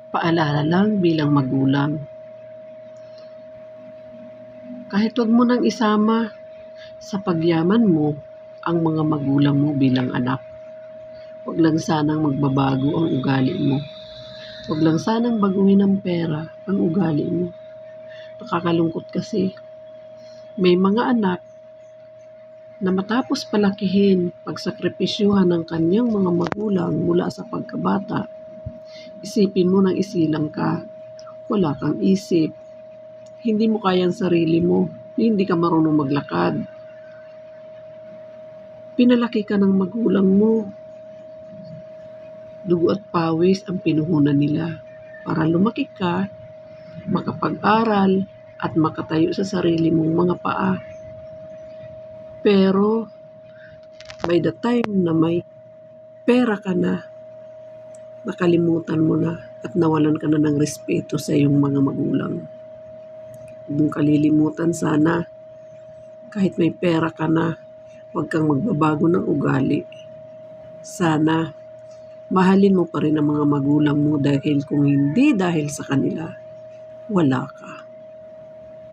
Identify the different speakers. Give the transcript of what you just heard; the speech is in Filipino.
Speaker 1: Paalala lang bilang magulang. Kahit wag mo nang isama sa pagyaman mo ang mga magulang mo bilang anak. Wag lang sanang magbabago ang ugali mo. Wag lang sanang baguhin ng pera ang ugali mo. Nakakalungkot kasi may mga anak na matapos palakihin, pagsakripisyuhan ng kanyang mga magulang mula sa pagkabata, isipin mo nang isilang ka, wala kang isip, hindi mo kayang sarili mo, hindi ka marunong maglakad. Pinalaki ka ng magulang mo, dugo at pawis ang pinuhunan nila para lumaki ka, makapag-aral at makatayo sa sarili mong mga paa. Pero by the time na may pera ka na, nakalimutan mo na at nawalan ka na ng respeto sa iyong mga magulang. Huwag mong kalilimutan sana, kahit may pera ka na, huwag kang magbabago ng ugali. Sana, mahalin mo pa rin ang mga magulang mo dahil kung hindi dahil sa kanila, wala ka.